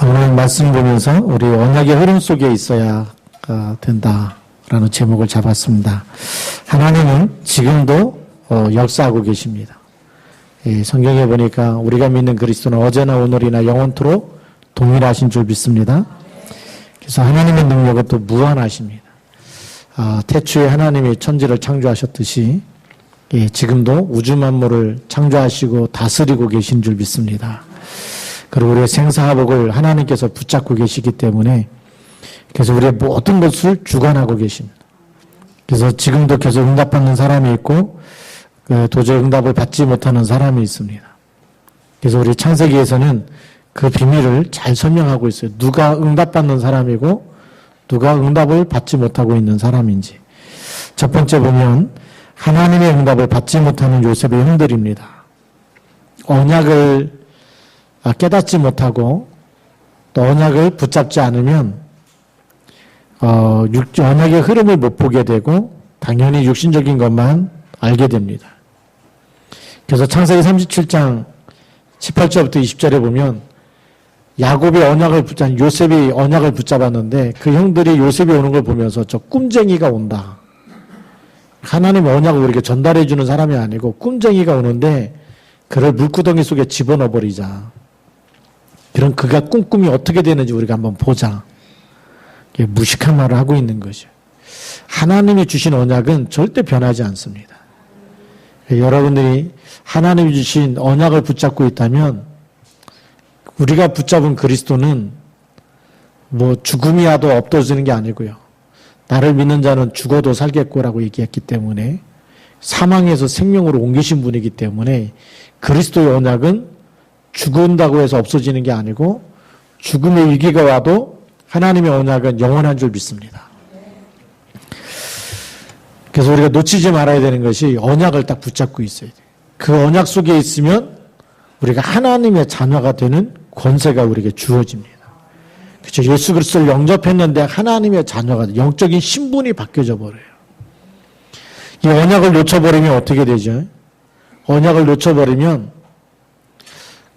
오늘 말씀 보면서 우리 언약의 흐름 속에 있어야 된다라는 제목을 잡았습니다. 하나님은 지금도 역사하고 계십니다. 성경에 보니까 우리가 믿는 그리스도는 어제나 오늘이나 영원토록 동일하신 줄 믿습니다. 그래서 하나님의 능력은 또 무한하십니다. 태초에 하나님이 천지를 창조하셨듯이 지금도 우주 만물을 창조하시고 다스리고 계신 줄 믿습니다. 그리고 우리의 생사화복을 하나님께서 붙잡고 계시기 때문에 그래서 우리의 모든 것을 주관하고 계십니다. 그래서 지금도 계속 응답받는 사람이 있고 도저히 응답을 받지 못하는 사람이 있습니다. 그래서 우리 창세기에서는 그 비밀을 잘 설명하고 있어요. 누가 응답받는 사람이고 누가 응답을 받지 못하고 있는 사람인지. 첫 번째 보면 하나님의 응답을 받지 못하는 요셉의 형들입니다. 언약을 깨닫지 못하고 또 언약을 붙잡지 않으면 언약의 흐름을 못 보게 되고 당연히 육신적인 것만 알게 됩니다. 그래서 창세기 37장 18절부터 20절에 보면 야곱이 요셉이 언약을 붙잡았는데 그 형들이 요셉이 오는 걸 보면서 저 꿈쟁이가 온다. 하나님 언약을 우리에게 전달해 주는 사람이 아니고 꿈쟁이가 오는데 그를 물구덩이 속에 집어넣어 버리자. 그럼 그가 꿈꾸미 어떻게 되는지 우리가 한번 보자. 무식한 말을 하고 있는 거죠. 하나님이 주신 언약은 절대 변하지 않습니다. 여러분들이 하나님이 주신 언약을 붙잡고 있다면 우리가 붙잡은 그리스도는 죽음이 와도 없어지는 게 아니고요. 나를 믿는 자는 죽어도 살겠고라고 얘기했기 때문에 사망에서 생명으로 옮기신 분이기 때문에 그리스도의 언약은 죽은다고 해서 없어지는 게 아니고 죽음의 위기가 와도 하나님의 언약은 영원한 줄 믿습니다. 그래서 우리가 놓치지 말아야 되는 것이 언약을 딱 붙잡고 있어야 돼요. 그 언약 속에 있으면 우리가 하나님의 자녀가 되는 권세가 우리에게 주어집니다. 그렇죠? 예수 그리스도를 영접했는데 하나님의 자녀가 영적인 신분이 바뀌어져 버려요. 이 언약을 놓쳐버리면 어떻게 되죠? 언약을 놓쳐버리면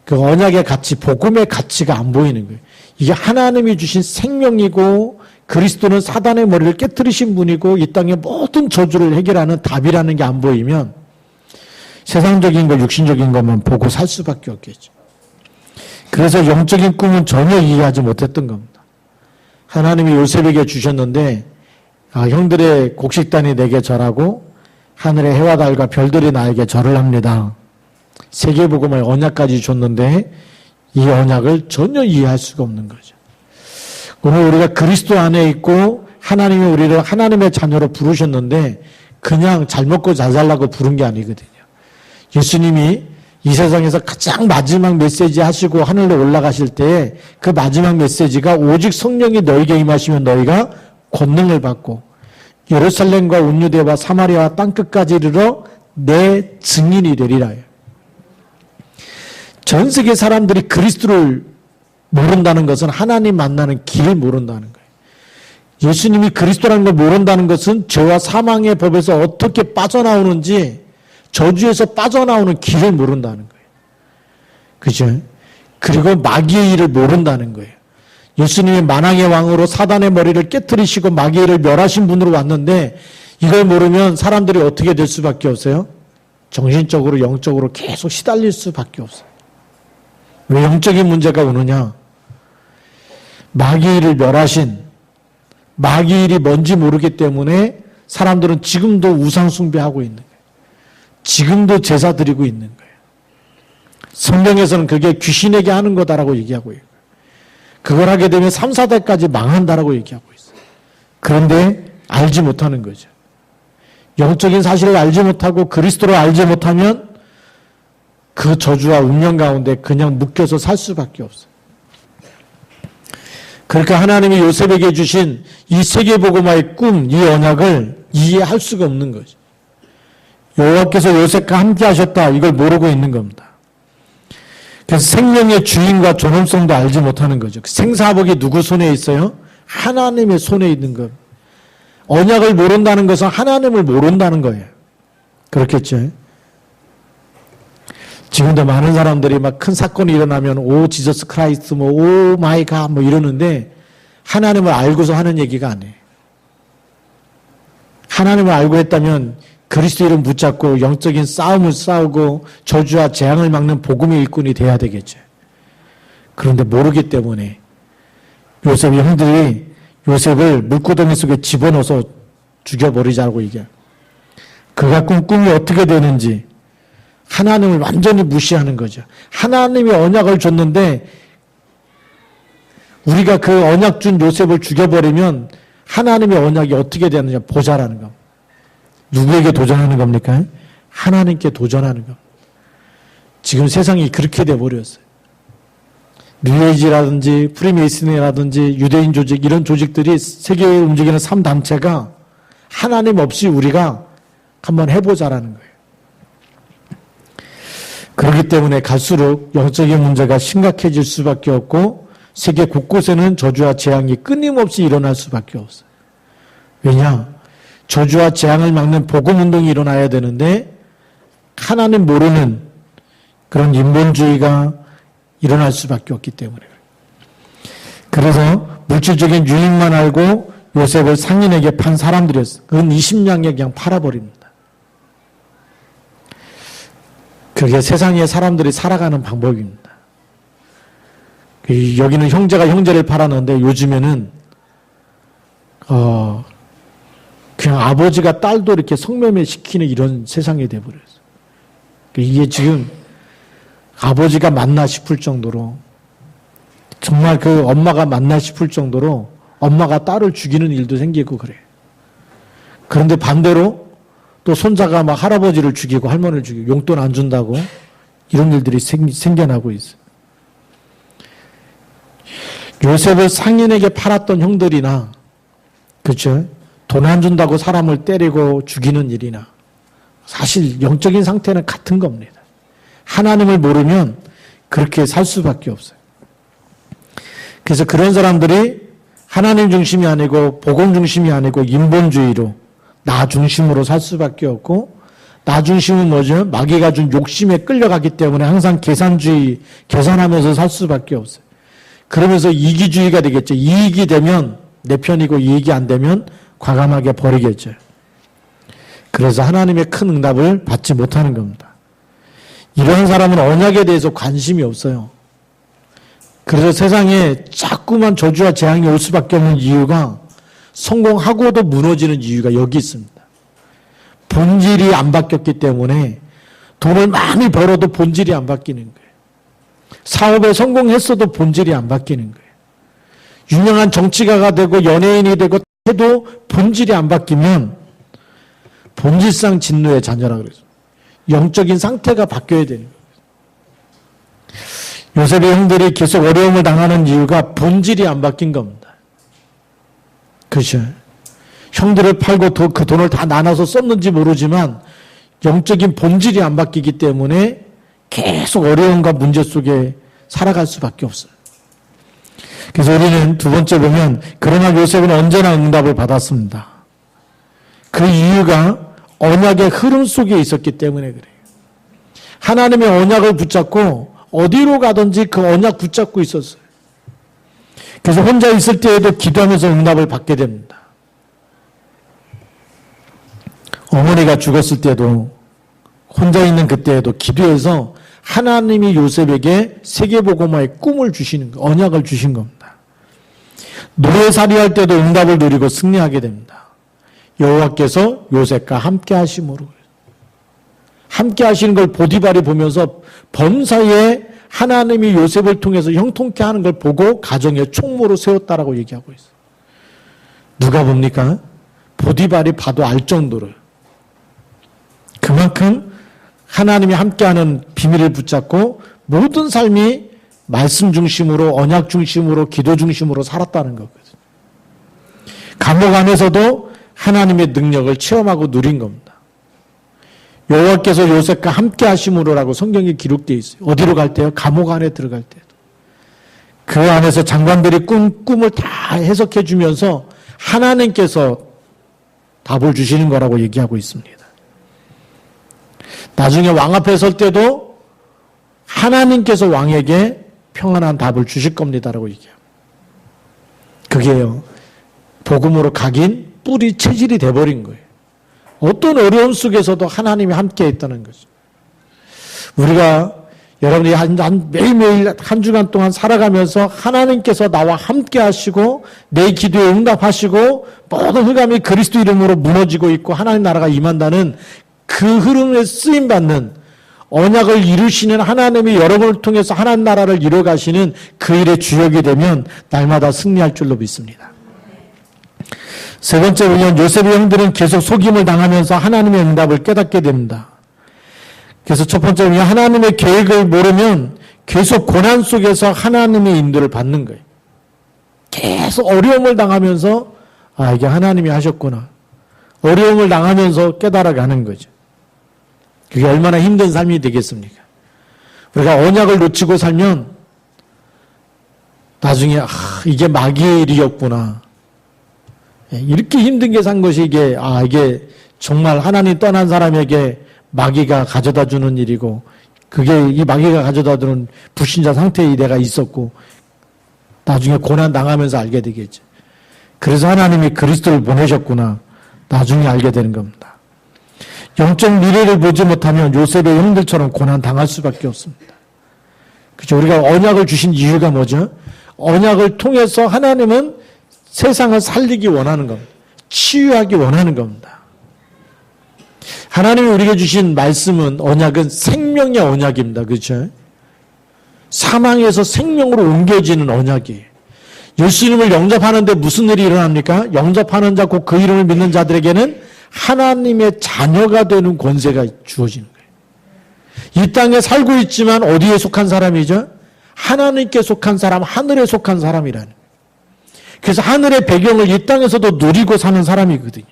그 언약의 가치, 복음의 가치가 안 보이는 거예요. 이게 하나님이 주신 생명이고 그리스도는 사단의 머리를 깨트리신 분이고 이 땅의 모든 저주를 해결하는 답이라는 게 안 보이면 세상적인 것, 육신적인 것만 보고 살 수밖에 없겠죠. 그래서 영적인 꿈은 전혀 이해하지 못했던 겁니다. 하나님이 요셉에게 주셨는데 형들의 곡식단이 내게 절하고 하늘의 해와 달과 별들이 나에게 절을 합니다. 세계복음의 언약까지 줬는데 이 언약을 전혀 이해할 수가 없는 거죠. 오늘 우리가 그리스도 안에 있고 하나님이 우리를 하나님의 자녀로 부르셨는데 그냥 잘 먹고 잘 살라고 부른 게 아니거든요. 예수님이 이 세상에서 가장 마지막 메시지 하시고 하늘로 올라가실 때 그 마지막 메시지가 오직 성령이 너에게 임하시면 너희가 권능을 받고 예루살렘과 온 유대와 사마리아와 땅끝까지 이르러 내 증인이 되리라요. 전 세계 사람들이 그리스도를 모른다는 것은 하나님 만나는 길을 모른다는 거예요. 예수님이 그리스도라는 걸 모른다는 것은 죄와 사망의 법에서 어떻게 빠져나오는지 저주에서 빠져나오는 길을 모른다는 거예요. 그죠? 그리고 마귀의 일을 모른다는 거예요. 예수님이 만왕의 왕으로 사단의 머리를 깨트리시고 마귀의 일을 멸하신 분으로 왔는데 이걸 모르면 사람들이 어떻게 될 수밖에 없어요? 정신적으로 영적으로 계속 시달릴 수밖에 없어요. 왜 영적인 문제가 오느냐? 마귀의 일을 멸하신 마귀의 일이 뭔지 모르기 때문에 사람들은 지금도 우상 숭배하고 있는 거예요. 지금도 제사 드리고 있는 거예요. 성경에서는 그게 귀신에게 하는 거다라고 얘기하고 있고요. 그걸 하게 되면 3, 4대까지 망한다라고 얘기하고 있어요. 그런데 알지 못하는 거죠. 영적인 사실을 알지 못하고 그리스도를 알지 못하면 그 저주와 운명 가운데 그냥 묶여서 살 수밖에 없어요. 그러니까 하나님이 요셉에게 주신 이 세계복음화의 꿈, 이 언약을 이해할 수가 없는 거죠. 여호와께서 요셉과 함께 하셨다. 이걸 모르고 있는 겁니다. 그래서 생명의 주인과 존엄성도 알지 못하는 거죠. 생사복이 누구 손에 있어요? 하나님의 손에 있는 것. 언약을 모른다는 것은 하나님을 모른다는 거예요. 그렇겠죠? 지금도 많은 사람들이 막 큰 사건이 일어나면 오 지저스 크라이스트 오 마이 갓 이러는데 하나님을 알고서 하는 얘기가 아니에요. 하나님을 알고 했다면 그리스도 이름 붙잡고 영적인 싸움을 싸우고 저주와 재앙을 막는 복음의 일꾼이 돼야 되겠죠. 그런데 모르기 때문에 요셉의 형들이 요셉을 물구덩이 속에 집어넣어서 죽여버리자고 얘기해요. 그가 꾼 꿈이 어떻게 되는지 하나님을 완전히 무시하는 거죠. 하나님이 언약을 줬는데 우리가 그 언약 준 요셉을 죽여버리면 하나님의 언약이 어떻게 되느냐 보자라는 겁니다. 누구에게 도전하는 겁니까? 하나님께 도전하는 겁니다. 지금 세상이 그렇게 돼버렸어요. 뉴에이지라든지 프리메이슨이라든지 유대인 조직 이런 조직들이 세계에 움직이는 3단체가 하나님 없이 우리가 한번 해보자라는 거예요. 그렇기 때문에 갈수록 영적인 문제가 심각해질 수밖에 없고 세계 곳곳에는 저주와 재앙이 끊임없이 일어날 수밖에 없어요. 왜냐? 저주와 재앙을 막는 복음운동이 일어나야 되는데 하나님 모르는 그런 인본주의가 일어날 수밖에 없기 때문에 그래서 물질적인 유익만 알고 요셉을 상인에게 판 사람들이었어요. 그건 20냥에 그냥 팔아버립니다. 그게 세상의 사람들이 살아가는 방법입니다. 여기는 형제가 형제를 팔았는데 요즘에는 그냥 아버지가 딸도 이렇게 성매매 시키는 이런 세상이 돼버렸어요. 이게 지금 아버지가 맞나 싶을 정도로 정말 그 엄마가 맞나 싶을 정도로 엄마가 딸을 죽이는 일도 생기고 그래요. 그런데 반대로 또 손자가 막 할아버지를 죽이고 할머니를 죽이고 용돈 안 준다고 이런 일들이 생겨나고 있어요. 요셉을 상인에게 팔았던 형들이나 그렇죠? 돈 안 준다고 사람을 때리고 죽이는 일이나 사실 영적인 상태는 같은 겁니다. 하나님을 모르면 그렇게 살 수밖에 없어요. 그래서 그런 사람들이 하나님 중심이 아니고 복음 중심이 아니고 인본주의로 나 중심으로 살 수밖에 없고 나 중심은 뭐죠? 마귀가 준 욕심에 끌려가기 때문에 항상 계산하면서 살 수밖에 없어요. 그러면서 이기주의가 되겠죠. 이익이 되면 내 편이고 이익이 안 되면 과감하게 버리겠죠. 그래서 하나님의 큰 응답을 받지 못하는 겁니다. 이런 사람은 언약에 대해서 관심이 없어요. 그래서 세상에 자꾸만 저주와 재앙이 올 수밖에 없는 이유가 성공하고도 무너지는 이유가 여기 있습니다. 본질이 안 바뀌었기 때문에 돈을 많이 벌어도 본질이 안 바뀌는 거예요. 사업에 성공했어도 본질이 안 바뀌는 거예요. 유명한 정치가가 되고 연예인이 되고 해도 본질이 안 바뀌면 본질상 진노의 자녀라 그래서 영적인 상태가 바뀌어야 되는 거예요. 요셉의 형들이 계속 어려움을 당하는 이유가 본질이 안 바뀐 겁니다. 그렇죠. 형들을 팔고 그 돈을 다 나눠서 썼는지 모르지만 영적인 본질이 안 바뀌기 때문에 계속 어려움과 문제 속에 살아갈 수밖에 없어요. 그래서 우리는 두 번째 보면 그러나 요셉은 언제나 응답을 받았습니다. 그 이유가 언약의 흐름 속에 있었기 때문에 그래요. 하나님의 언약을 붙잡고 어디로 가든지 그 언약 붙잡고 있었어요. 그래서 혼자 있을 때에도 기도하면서 응답을 받게 됩니다. 어머니가 죽었을 때도 혼자 있는 그때에도 기도해서 하나님이 요셉에게 세계복음화의 꿈을 주시는 거, 언약을 주신 겁니다. 노예살이 할 때도 응답을 누리고 승리하게 됩니다. 여호와께서 요셉과 함께 하심으로. 함께 하시는 걸 보디발이 보면서 범사에 하나님이 요셉을 통해서 형통케 하는 걸 보고 가정의 총무로 세웠다라고 얘기하고 있어요. 누가 봅니까? 보디발이 봐도 알 정도로. 그만큼 하나님이 함께하는 비밀을 붙잡고 모든 삶이 말씀 중심으로 언약 중심으로 기도 중심으로 살았다는 거거든요. 감옥 안에서도 하나님의 능력을 체험하고 누린 겁니다. 여호와께서 요셉과 함께 하심으로라고 성경에 기록되어 있어요. 어디로 갈 때요? 감옥 안에 들어갈 때도. 그 안에서 장관들이 꿈을 다 해석해 주면서 하나님께서 답을 주시는 거라고 얘기하고 있습니다. 나중에 왕 앞에 설 때도 하나님께서 왕에게 평안한 답을 주실 겁니다라고 얘기해요. 그게요, 복음으로 각인 뿌리 체질이 돼버린 거예요. 어떤 어려움 속에서도 하나님이 함께 있다는 거죠. 우리가 여러분이 매일매일 한 주간 동안 살아가면서 하나님께서 나와 함께 하시고 내 기도에 응답하시고 모든 흑암이 그리스도 이름으로 무너지고 있고 하나님 나라가 임한다는 그 흐름에 쓰임받는 언약을 이루시는 하나님이 여러분을 통해서 하나님 나라를 이루어가시는 그 일의 주역이 되면 날마다 승리할 줄로 믿습니다. 세 번째 보면 요셉의 형들은 계속 속임을 당하면서 하나님의 응답을 깨닫게 됩니다. 그래서 첫 번째 보면 하나님의 계획을 모르면 계속 고난 속에서 하나님의 인도를 받는 거예요. 계속 어려움을 당하면서 이게 하나님이 하셨구나. 어려움을 당하면서 깨달아가는 거죠. 그게 얼마나 힘든 삶이 되겠습니까? 우리가 언약을 놓치고 살면 나중에 이게 마귀의 일이었구나. 이렇게 힘든 게 산 것이 이게 정말 하나님 떠난 사람에게 마귀가 가져다 주는 일이고 그게 이 마귀가 가져다 주는 불신자 상태에 내가 있었고 나중에 고난 당하면서 알게 되겠죠. 그래서 하나님이 그리스도를 보내셨구나. 나중에 알게 되는 겁니다. 영적 미래를 보지 못하면 요셉의 형들처럼 고난 당할 수밖에 없습니다. 그렇죠? 우리가 언약을 주신 이유가 뭐죠? 언약을 통해서 하나님은 세상을 살리기 원하는 겁니다. 치유하기 원하는 겁니다. 하나님이 우리에게 주신 말씀은 언약은 생명의 언약입니다. 그렇죠? 사망에서 생명으로 옮겨지는 언약이에요. 예수님을 영접하는데 무슨 일이 일어납니까? 영접하는 자, 곧 그 이름을 믿는 자들에게는 하나님의 자녀가 되는 권세가 주어지는 거예요. 이 땅에 살고 있지만 어디에 속한 사람이죠? 하나님께 속한 사람, 하늘에 속한 사람이라는 거예요. 그래서 하늘의 배경을 이 땅에서도 누리고 사는 사람이거든요.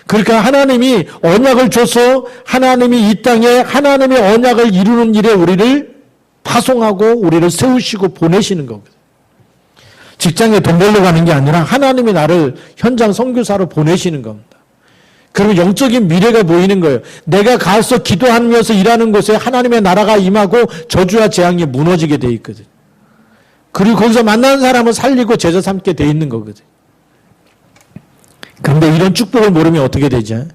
그러니까 하나님이 언약을 줘서 하나님이 이 땅에 하나님의 언약을 이루는 일에 우리를 파송하고 우리를 세우시고 보내시는 거거든요. 직장에 돈 벌러 가는 게 아니라 하나님이 나를 현장 선교사로 보내시는 겁니다. 그러면 영적인 미래가 보이는 거예요. 내가 가서 기도하면서 일하는 곳에 하나님의 나라가 임하고 저주와 재앙이 무너지게 돼 있거든요. 그리고 거기서 만나는 사람을 살리고 제자 삼게 돼 있는 거거든요. 그런데 이런 축복을 모르면 어떻게 되죠?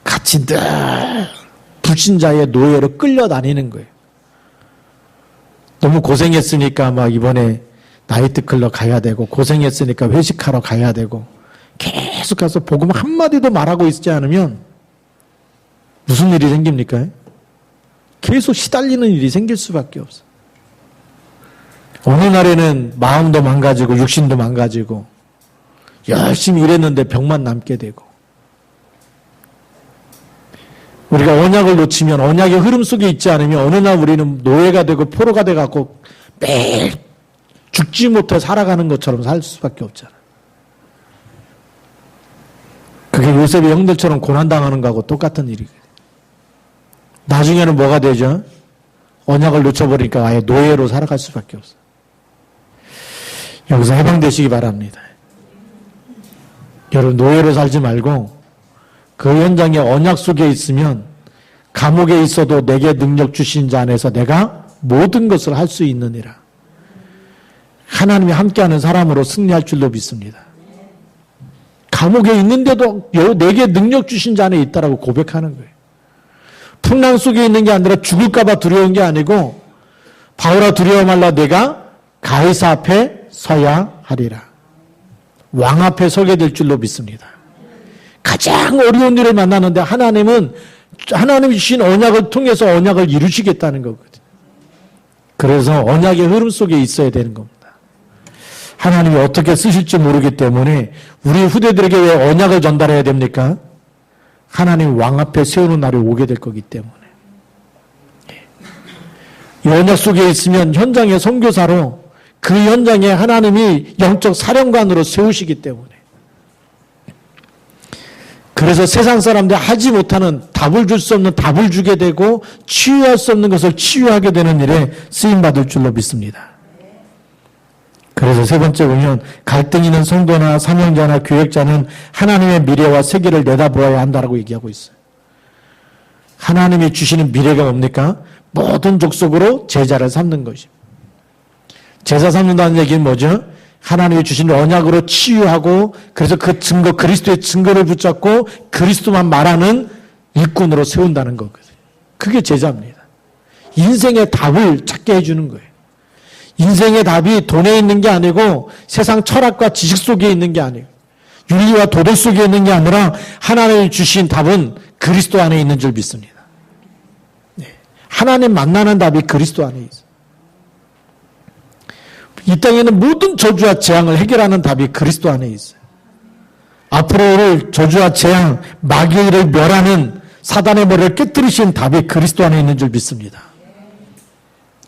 같이 늘 불신자의 노예로 끌려다니는 거예요. 너무 고생했으니까 막 이번에 나이트클럽 가야 되고 고생했으니까 회식하러 가야 되고 계속 가서 복음 한마디도 말하고 있지 않으면 무슨 일이 생깁니까? 계속 시달리는 일이 생길 수밖에 없어요. 어느 날에는 마음도 망가지고 육신도 망가지고 열심히 일했는데 병만 남게 되고 우리가 언약을 놓치면 언약의 흐름 속에 있지 않으면 어느 날 우리는 노예가 되고 포로가 돼갖고 매일 죽지 못해 살아가는 것처럼 살 수밖에 없잖아요. 그게 요셉의 형들처럼 고난당하는 거하고 똑같은 일이거든요. 나중에는 뭐가 되죠? 언약을 놓쳐버리니까 아예 노예로 살아갈 수밖에 없어요. 여기서 해방되시기 바랍니다. 여러분 노예로 살지 말고 그 현장에 언약 속에 있으면 감옥에 있어도 내게 능력 주신 자 안에서 내가 모든 것을 할 수 있느니라. 하나님이 함께하는 사람으로 승리할 줄로 믿습니다. 감옥에 있는데도 내게 능력 주신 자 안에 있다라고 고백하는 거예요. 풍랑 속에 있는 게 아니라 죽을까 봐 두려운 게 아니고 바울아 두려워 말라 내가 가이사 앞에 서야 하리라. 왕 앞에 서게 될 줄로 믿습니다. 가장 어려운 일을 만나는데 하나님이 주신 언약을 통해서 언약을 이루시겠다는 거거든요. 그래서 언약의 흐름 속에 있어야 되는 겁니다. 하나님이 어떻게 쓰실지 모르기 때문에 우리 후대들에게 왜 언약을 전달해야 됩니까? 하나님 왕 앞에 세우는 날이 오게 될 거기 때문에. 이 언약 속에 있으면 현장의 선교사로 그 현장에 하나님이 영적 사령관으로 세우시기 때문에. 그래서 세상 사람들 하지 못하는 답을 줄 수 없는 답을 주게 되고 치유할 수 없는 것을 치유하게 되는 일에 쓰임받을 줄로 믿습니다. 그래서 세 번째 보면 갈등 있는 성도나 사명자나 교역자는 하나님의 미래와 세계를 내다보아야 한다라고 얘기하고 있어요. 하나님이 주시는 미래가 뭡니까? 모든 족속으로 제자를 삼는 것입니다. 제자 삼는다는 얘기는 뭐죠? 하나님이 주신 언약으로 치유하고 그래서 그 증거, 그리스도의 증거를 붙잡고 그리스도만 말하는 일꾼으로 세운다는 거거든요. 그게 제자입니다. 인생의 답을 찾게 해주는 거예요. 인생의 답이 돈에 있는 게 아니고 세상 철학과 지식 속에 있는 게 아니에요. 윤리와 도덕 속에 있는 게 아니라 하나님이 주신 답은 그리스도 안에 있는 줄 믿습니다. 하나님 만나는 답이 그리스도 안에 있어요. 이 땅에는 모든 저주와 재앙을 해결하는 답이 그리스도 안에 있어요. 앞으로를 저주와 재앙, 마귀를 멸하는 사단의 머리를 깨뜨리신 답이 그리스도 안에 있는 줄 믿습니다.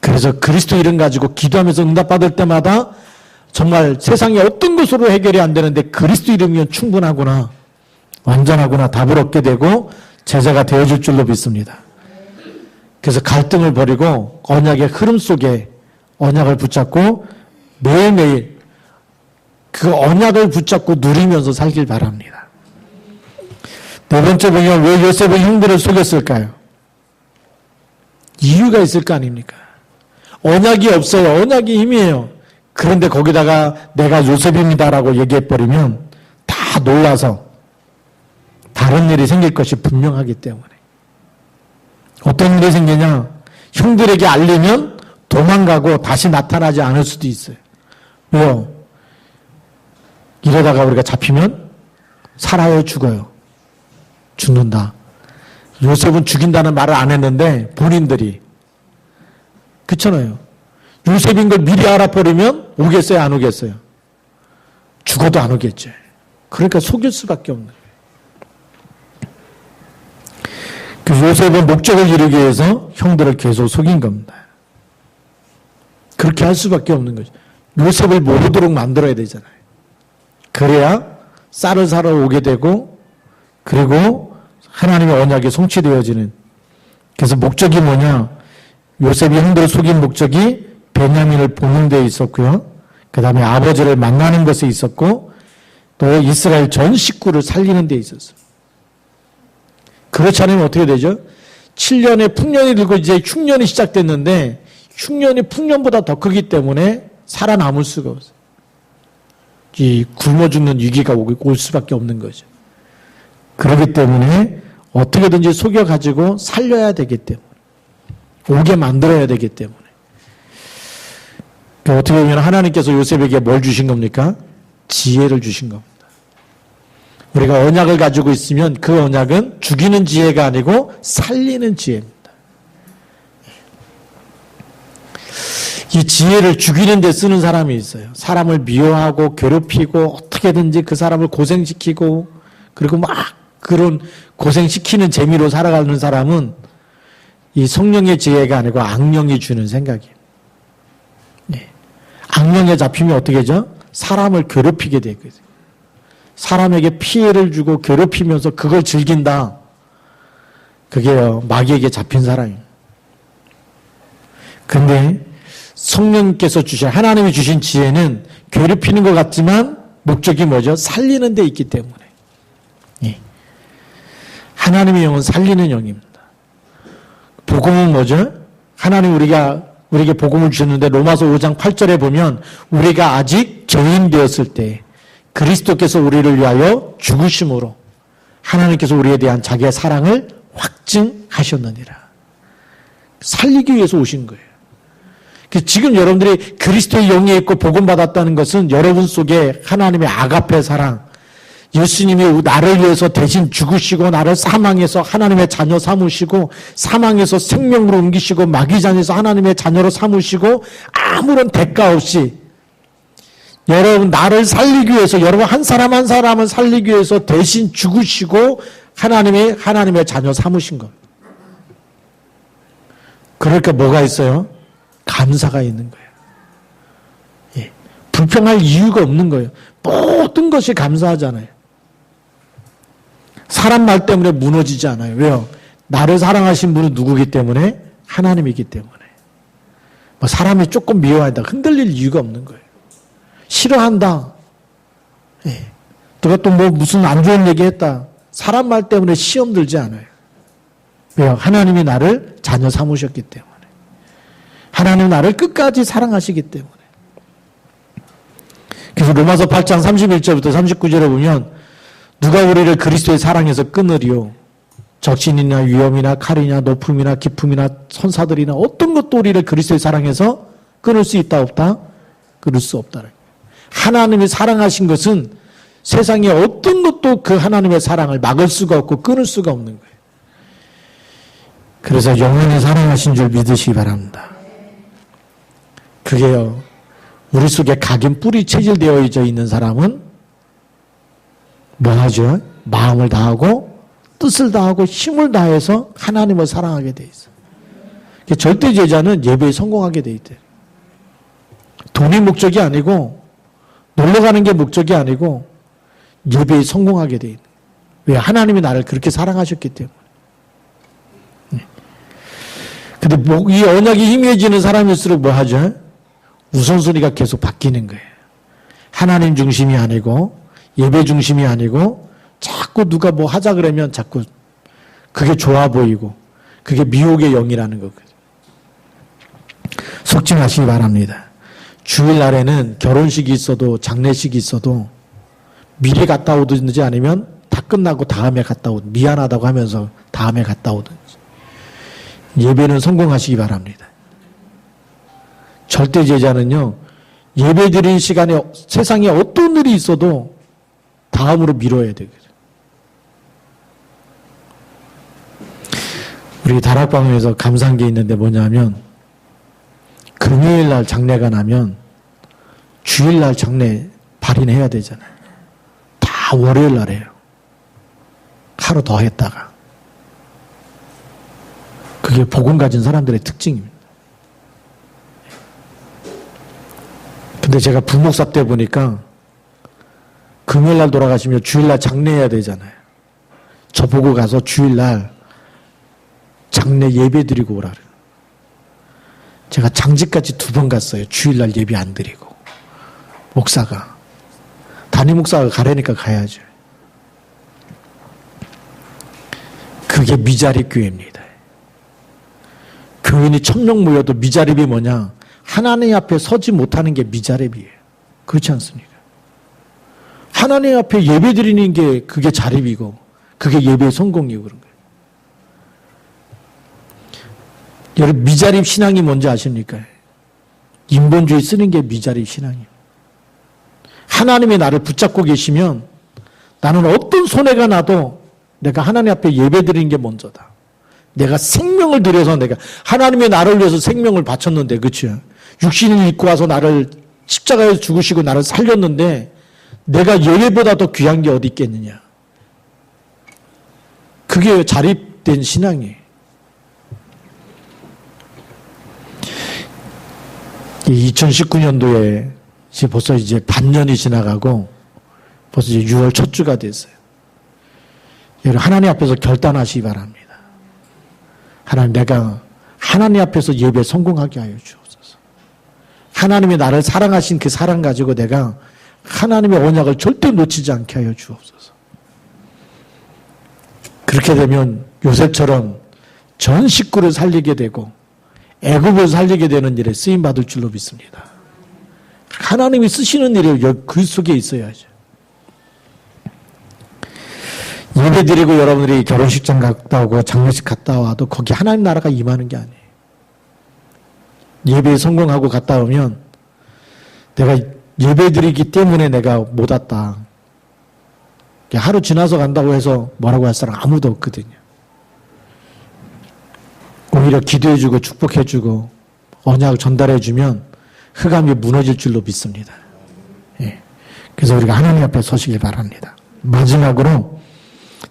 그래서 그리스도 이름 가지고 기도하면서 응답받을 때마다 정말 세상에 어떤 것으로 해결이 안 되는데 그리스도 이름이면 충분하구나, 완전하구나 답을 얻게 되고 제자가 되어줄 줄로 믿습니다. 그래서 갈등을 버리고 언약의 흐름 속에 언약을 붙잡고 매일매일 그 언약을 붙잡고 누리면서 살길 바랍니다. 네 번째 보면 왜 요셉은 형들을 속였을까요? 이유가 있을 거 아닙니까? 언약이 없어요. 언약이 힘이에요. 그런데 거기다가 내가 요셉입니다라고 얘기해버리면 다 놀라서 다른 일이 생길 것이 분명하기 때문에. 어떤 일이 생기냐? 형들에게 알리면 도망가고 다시 나타나지 않을 수도 있어요. 왜요? 이러다가 우리가 잡히면 살아요, 죽어요? 죽는다. 요셉은 죽인다는 말을 안 했는데 본인들이. 그렇잖아요. 요셉인 걸 미리 알아버리면 오겠어요, 안 오겠어요? 죽어도 안 오겠죠. 그러니까 속일 수밖에 없는 거예요. 그 요셉은 목적을 이루기 위해서 형들을 계속 속인 겁니다. 그렇게 할 수밖에 없는 거죠. 요셉을 모르도록 만들어야 되잖아요. 그래야 쌀을 사러 오게 되고 그리고 하나님의 언약이 성취되어지는. 그래서 목적이 뭐냐? 요셉이 형들을 속인 목적이 베냐민을 보는 데 있었고요. 그 다음에 아버지를 만나는 것에 있었고 또 이스라엘 전 식구를 살리는 데 있었어요. 그렇지 않으면 어떻게 되죠? 7년에 풍년이 들고 이제 흉년이 시작됐는데 흉년이 풍년보다 더 크기 때문에 살아남을 수가 없어요. 이 굶어 죽는 위기가 올 수밖에 없는 거죠. 그렇기 때문에 어떻게든지 속여가지고 살려야 되기 때문에 오게 만들어야 되기 때문에 어떻게 보면 하나님께서 요셉에게 뭘 주신 겁니까? 지혜를 주신 겁니다. 우리가 언약을 가지고 있으면 그 언약은 죽이는 지혜가 아니고 살리는 지혜입니다. 이 지혜를 죽이는 데 쓰는 사람이 있어요. 사람을 미워하고 괴롭히고 어떻게든지 그 사람을 고생시키고 그리고 막 그런 고생시키는 재미로 살아가는 사람은 이 성령의 지혜가 아니고 악령이 주는 생각이에요. 네. 악령에 잡히면 어떻게 하죠? 사람을 괴롭히게 되거든요. 사람에게 피해를 주고 괴롭히면서 그걸 즐긴다. 그게요, 마귀에게 잡힌 사람이에요. 근데 성령께서 주신, 하나님이 주신 지혜는 괴롭히는 것 같지만 목적이 뭐죠? 살리는 데 있기 때문에. 예. 하나님의 영은 살리는 영입니다. 복음은 뭐죠? 하나님 우리에게 복음을 주셨는데 로마서 5장 8절에 보면 우리가 아직 죄인 되었을 때 그리스도께서 우리를 위하여 죽으심으로 하나님께서 우리에 대한 자기의 사랑을 확증하셨느니라. 살리기 위해서 오신 거예요. 지금 여러분들이 그리스도의 영에 있고 복음 받았다는 것은 여러분 속에 하나님의 아가페 사랑, 예수님이 나를 위해서 대신 죽으시고 나를 사망에서 하나님의 자녀 삼으시고 사망에서 생명으로 옮기시고 마귀장에서 하나님의 자녀로 삼으시고 아무런 대가 없이 여러분 나를 살리기 위해서 여러분 한 사람 한 사람을 살리기 위해서 대신 죽으시고 하나님의 자녀 삼으신 것. 그러니까 뭐가 있어요? 감사가 있는 거예요. 예. 불평할 이유가 없는 거예요. 모든 것이 감사하잖아요. 사람 말 때문에 무너지지 않아요. 왜요? 나를 사랑하신 분은 누구기 때문에? 하나님이기 때문에. 사람이 조금 미워한다. 흔들릴 이유가 없는 거예요. 싫어한다. 예. 누가 또 무슨 안 좋은 얘기 했다. 사람 말 때문에 시험 들지 않아요. 왜요? 하나님이 나를 자녀 삼으셨기 때문에. 하나님 나를 끝까지 사랑하시기 때문에. 그래서 로마서 8장 31절부터 39절에 보면 누가 우리를 그리스도의 사랑에서 끊으리요? 적신이나 위험이나 칼이나 높음이나 기품이나 천사들이나 어떤 것도 우리를 그리스도의 사랑에서 끊을 수 있다 없다? 끊을 수 없다. 하나님이 사랑하신 것은 세상에 어떤 것도 그 하나님의 사랑을 막을 수가 없고 끊을 수가 없는 거예요. 그래서 영원히 사랑하신 줄 믿으시기 바랍니다. 그게요, 우리 속에 각인 뿌리 체질되어 있는 사람은 뭐 하죠? 마음을 다하고 뜻을 다하고 힘을 다해서 하나님을 사랑하게 돼 있어요. 절대 제자는 예배에 성공하게 돼 있대요. 돈이 목적이 아니고 놀러 가는 게 목적이 아니고 예배에 성공하게 돼 있는. 왜? 하나님이 나를 그렇게 사랑하셨기 때문에. 근데 이 언약이 희미해지는 사람일수록 뭐 하죠? 우선순위가 계속 바뀌는 거예요. 하나님 중심이 아니고 예배 중심이 아니고 자꾸 누가 뭐 하자 그러면 자꾸 그게 좋아 보이고 그게 미혹의 영이라는 거거든요. 속지 마시기 바랍니다. 주일날에는 결혼식이 있어도 장례식이 있어도 미리 갔다 오든지 아니면 다 끝나고 다음에 갔다 오든 미안하다고 하면서 다음에 갔다 오든지 예배는 성공하시기 바랍니다. 절대 제자는요, 예배 드리는 시간에 세상에 어떤 일이 있어도 다음으로 미뤄야 되거든요. 우리 다락방에서 감사한 게 있는데 뭐냐면 금요일날 장례가 나면 주일날 장례 발인해야 되잖아요. 다 월요일날 해요. 하루 더 했다가. 그게 복음 가진 사람들의 특징입니다. 근데 제가 부목사 때 보니까 금요일날 돌아가시면 주일날 장례해야 되잖아요. 저보고 가서 주일날 장례 예배 드리고 오라 그래요. 제가 장지까지 2번 갔어요. 주일날 예배 안 드리고. 목사가. 담임 목사가 가라니까 가야죠. 그게 미자립 교회입니다. 교인이 1000명 모여도 미자립이 뭐냐? 하나님 앞에 서지 못하는 게 미자립이에요. 그렇지 않습니까? 하나님 앞에 예배 드리는 게 그게 자립이고 그게 예배의 성공이고 그런 거예요. 여러분 미자립 신앙이 뭔지 아십니까? 인본주의 쓰는 게 미자립 신앙이에요. 하나님이 나를 붙잡고 계시면 나는 어떤 손해가 나도 내가 하나님 앞에 예배 드리는 게 먼저다. 내가 생명을 들여서 내가 하나님의 나를 위해서 생명을 바쳤는데 그렇죠? 육신을 입고 와서 나를 십자가에서 죽으시고 나를 살렸는데 내가 예배보다 더 귀한 게 어디 있겠느냐. 그게 자립된 신앙이에요. 2019년도에 벌써 이제 반년이 지나가고 벌써 이제 6월 첫 주가 됐어요. 여러분 하나님 앞에서 결단하시기 바랍니다. 하나님 내가 하나님 앞에서 예배 성공하게 하여 주옵소서. 하나님이 나를 사랑하신 그 사랑 가지고 내가 하나님의 언약을 절대 놓치지 않게 하여 주옵소서. 그렇게 되면 요셉처럼 전 식구를 살리게 되고 애굽을 살리게 되는 일에 쓰임받을 줄로 믿습니다. 하나님이 쓰시는 일이 그 속에 있어야죠. 예배 드리고 여러분들이 결혼식장 갔다 오고 장례식 갔다 와도 거기 하나님 나라가 임하는 게 아니에요. 예배에 성공하고 갔다 오면 내가 예배 드리기 때문에 내가 못 왔다. 하루 지나서 간다고 해서 뭐라고 할 사람 아무도 없거든요. 오히려 기도해주고 축복해주고 언약을 전달해주면 흑암이 무너질 줄로 믿습니다. 예. 그래서 우리가 하나님 앞에 서시길 바랍니다. 마지막으로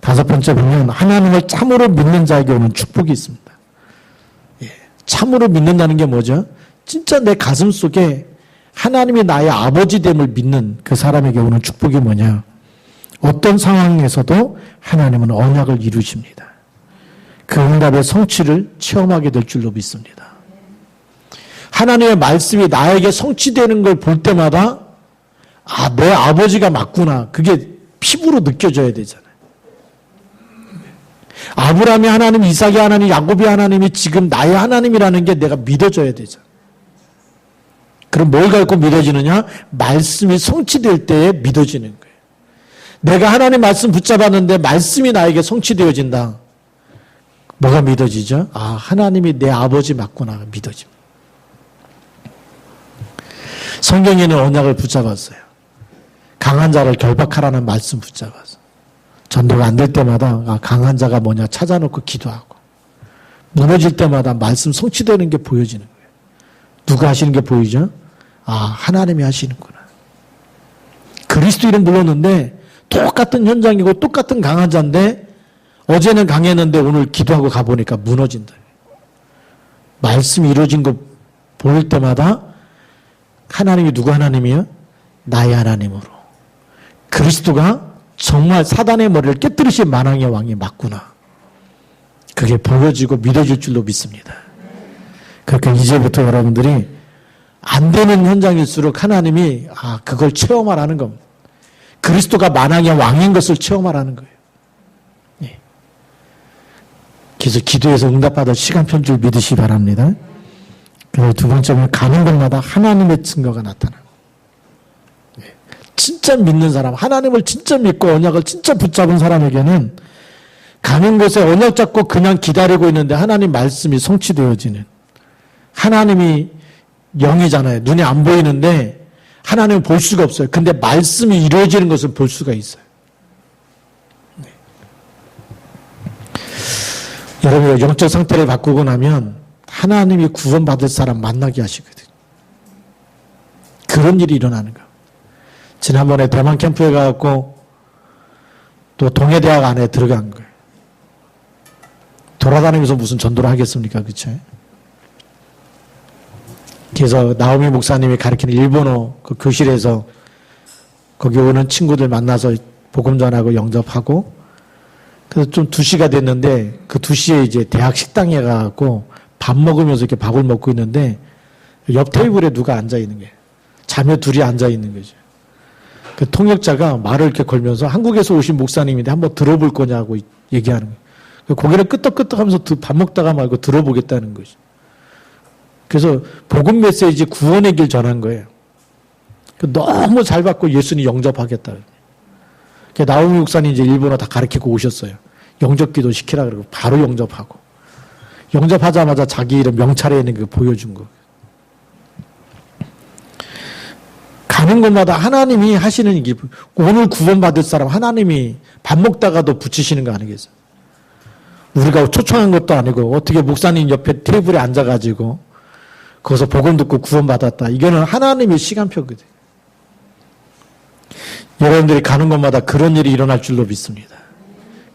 5번째 보면 하나님을 참으로 믿는 자에게 오는 축복이 있습니다. 예. 참으로 믿는다는 게 뭐죠? 진짜 내 가슴 속에 하나님이 나의 아버지됨을 믿는 그 사람에게 오는 축복이 뭐냐? 어떤 상황에서도 하나님은 언약을 이루십니다. 그 응답의 성취를 체험하게 될 줄로 믿습니다. 하나님의 말씀이 나에게 성취되는 걸 볼 때마다 아, 내 아버지가 맞구나. 그게 피부로 느껴져야 되잖아요. 아브라함의 하나님, 이삭의 하나님, 야곱의 하나님이 지금 나의 하나님이라는 게 내가 믿어져야 되잖아. 그럼 뭘 갖고 믿어지느냐? 말씀이 성취될 때에 믿어지는 거예요. 내가 하나님 말씀 붙잡았는데 말씀이 나에게 성취되어진다. 뭐가 믿어지죠? 아, 하나님이 내 아버지 맞구나 믿어집니다. 성경에는 언약을 붙잡았어요. 강한 자를 결박하라는 말씀 붙잡았어. 전도가 안 될 때마다 아, 강한 자가 뭐냐 찾아놓고 기도하고 무너질 때마다 말씀 성취되는 게 보여지는 거예요. 누가 하시는 게 보이죠? 아, 하나님이 하시는구나. 그리스도 이름 불렀는데 똑같은 현장이고 똑같은 강한 자인데 어제는 강했는데 오늘 기도하고 가보니까 무너진다. 말씀이 이루어진 거 보일 때마다 하나님이 누구 하나님이요? 나의 하나님으로. 그리스도가 정말 사단의 머리를 깨뜨리신 만왕의 왕이 맞구나. 그게 보여지고 믿어질 줄로 믿습니다. 그러니까 이제부터 여러분들이 안 되는 현장일수록 하나님이 그걸 체험하라는 겁니다. 그리스도가 만왕의 왕인 것을 체험하라는 거예요. 예. 그래서 기도에서 응답받을 시간 편 줄 믿으시기 바랍니다. 그리고 두 번째는 가는 곳마다 하나님의 증거가 나타나고 예. 진짜 믿는 사람, 하나님을 진짜 믿고 언약을 진짜 붙잡은 사람에게는 가는 곳에 언약 잡고 그냥 기다리고 있는데 하나님 말씀이 성취되어지는 하나님이 영이잖아요. 눈에 안 보이는데 하나님을 볼 수가 없어요. 근데 말씀이 이루어지는 것을 볼 수가 있어요. 네. 여러분 영적 상태를 바꾸고 나면 하나님이 구원받을 사람 만나게 하시거든요. 그런 일이 일어나는 거예요. 지난번에 대만 캠프에 가고 또 동해대학 안에 들어간 거예요. 돌아다니면서 무슨 전도를 하겠습니까? 그렇죠? 그래서 나오미 목사님이 가르치는 일본어 그 교실에서 거기 오는 친구들 만나서 복음 전하고 영접하고 그래서 좀 2시가 됐는데 그 2시에 이제 대학 식당에 가고 밥 먹으면서 이렇게 밥을 먹고 있는데 옆 테이블에 누가 앉아 있는 거예요. 자매 둘이 앉아 있는 거죠. 그 통역자가 말을 이렇게 걸면서 한국에서 오신 목사님인데 한번 들어볼 거냐고 얘기하는 거예요. 고개를 끄덕끄덕 하면서 밥 먹다가 말고 들어보겠다는 거죠. 그래서 복음 메시지 구원의 길 전한 거예요. 너무 잘 받고 예수님 영접하겠다. 나오미 목사님 이제 일본어 다 가르치고 오셨어요. 영접 기도 시키라 그러고 바로 영접하고. 영접하자마자 자기 이름 명찰에 있는 거 보여준 거. 가는 곳마다 하나님이 하시는 길. 오늘 구원받을 사람 하나님이 밥 먹다가도 붙이시는 거 아니겠어요? 우리가 초청한 것도 아니고 어떻게 목사님 옆에 테이블에 앉아가지고 거기서 복음 듣고 구원받았다. 이거는 하나님의 시간표거든요. 여러분들이 가는 곳마다 그런 일이 일어날 줄로 믿습니다.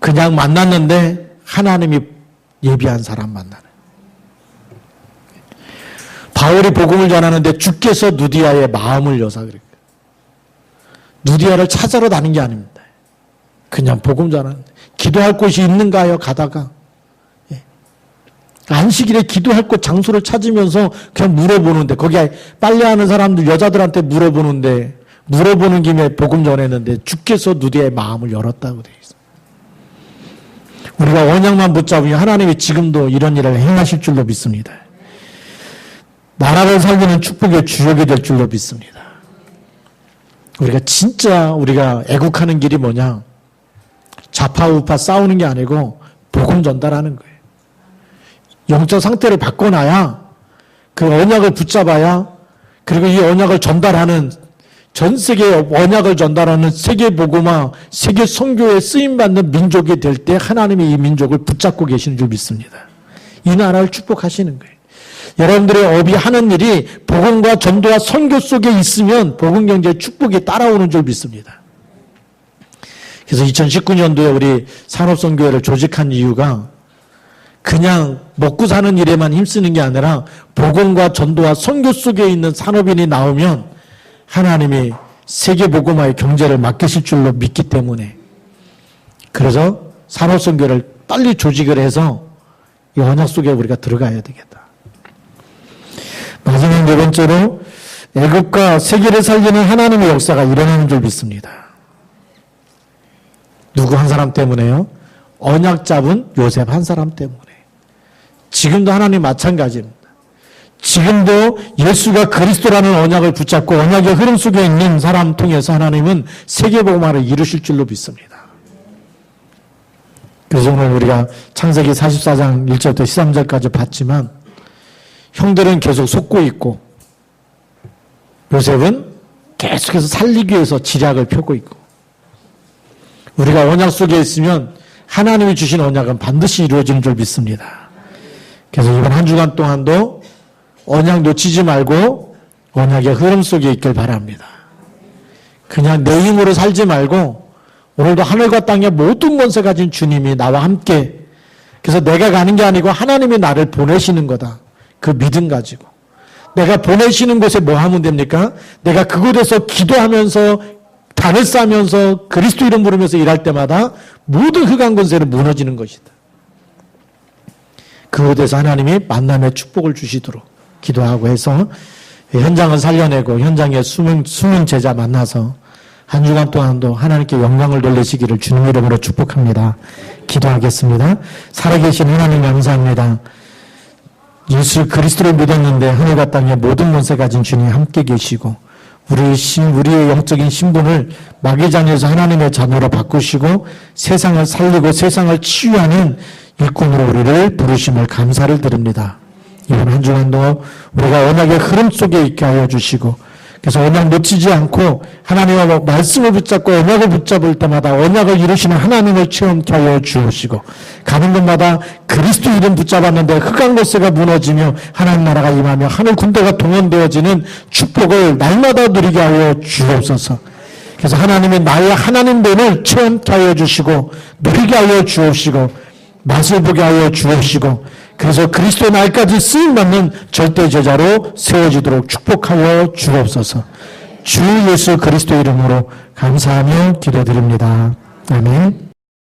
그냥 만났는데 하나님이 예비한 사람 만나는. 바울이 복음을 전하는데 주께서 누디아의 마음을 여사 그랬어요. 누디아를 찾아러 다닌 게 아닙니다. 그냥 복음 전하는데 기도할 곳이 있는가요? 가다가 안식일에 기도할 곳 장소를 찾으면서 그냥 물어보는데 거기 빨래하는 사람들 여자들한테 물어보는데 물어보는 김에 복음 전했는데 주께서 누디아의 마음을 열었다고 되어 있습니다. 우리가 언약만 붙잡으면 하나님이 지금도 이런 일을 행하실 줄로 믿습니다. 나라를 살리는 축복의 주역이 될 줄로 믿습니다. 우리가 진짜 우리가 애국하는 길이 뭐냐? 좌파우파 싸우는 게 아니고 복음 전달하는 거예요. 영적 상태를 바꿔놔야 그 언약을 붙잡아야 그리고 이 언약을 전달하는 전 세계 언약을 전달하는 세계 복음화, 세계 선교에 쓰임받는 민족이 될 때 하나님이 이 민족을 붙잡고 계시는 줄 믿습니다. 이 나라를 축복하시는 거예요. 여러분들의 업이 하는 일이 복음과 전도와 선교 속에 있으면 복음 경제의 축복이 따라오는 줄 믿습니다. 그래서 2019년도에 우리 산업선교회를 조직한 이유가 그냥 먹고 사는 일에만 힘쓰는 게 아니라 복음과 전도와 선교 속에 있는 산업인이 나오면 하나님이 세계 복음화의 경제를 맡기실 줄로 믿기 때문에 그래서 산업선교를 빨리 조직을 해서 이 언약 속에 우리가 들어가야 되겠다. 마지막 네 번째로 애국과 세계를 살리는 하나님의 역사가 일어나는 줄 믿습니다. 누구 한 사람 때문에요? 언약 잡은 요셉 한 사람 때문에. 지금도 하나님 마찬가지입니다. 지금도 예수가 그리스도라는 언약을 붙잡고 언약의 흐름 속에 있는 사람 통해서 하나님은 세계복음화를 이루실 줄로 믿습니다. 그래서 오늘 우리가 창세기 44장 1절부터 13절까지 봤지만 형들은 계속 속고 있고 요셉은 계속해서 살리기 위해서 지략을 펴고 있고 우리가 언약 속에 있으면 하나님이 주신 언약은 반드시 이루어지는 줄 믿습니다. 그래서 이번 한 주간 동안도 언약 놓치지 말고 언약의 흐름 속에 있길 바랍니다. 그냥 내 힘으로 살지 말고 오늘도 하늘과 땅의 모든 권세 가진 주님이 나와 함께 그래서 내가 가는 게 아니고 하나님이 나를 보내시는 거다. 그 믿음 가지고 내가 보내시는 곳에 뭐 하면 됩니까? 내가 그곳에서 기도하면서 단을 쌓으면서 그리스도 이름 부르면서 일할 때마다 모든 흑암 권세는 무너지는 것이다. 그곳에서 하나님이 만남의 축복을 주시도록 기도하고 해서 현장을 살려내고 현장에 숨은 제자 만나서 한 주간 동안도 하나님께 영광을 돌리시기를 주님 이름으로 축복합니다. 기도하겠습니다. 살아계신 하나님 감사합니다. 예수 그리스도를 믿었는데 하늘과 땅의 모든 권세 가진 주님 함께 계시고 우리의 영적인 신분을 마귀 자녀에서 하나님의 자녀로 바꾸시고 세상을 살리고 세상을 치유하는 일꾼으로 우리를 부르심을 감사를 드립니다. 이번 한 주간도 우리가 언약의 흐름 속에 있게 하여 주시고 그래서 언약 놓치지 않고 하나님의 말씀을 붙잡고 언약을 붙잡을 때마다 언약을 이루시는 하나님을 체험케 하여 주시고 가는 곳마다 그리스도 이름 붙잡았는데 흑암 권세가 무너지며 하나님 나라가 임하며 하늘 군대가 동원되어지는 축복을 날마다 누리게 하여 주옵소서. 그래서 하나님의 나의 하나님 됨을 체험케 하여 주시고 누리게 하여 주옵시고 맛을 보게 하여 주옵시고 그래서 그리스도의 날까지 쓰임받는 절대 제자로 세워지도록 축복하여 주옵소서. 주 예수 그리스도 이름으로 감사하며 기도드립니다. 아멘.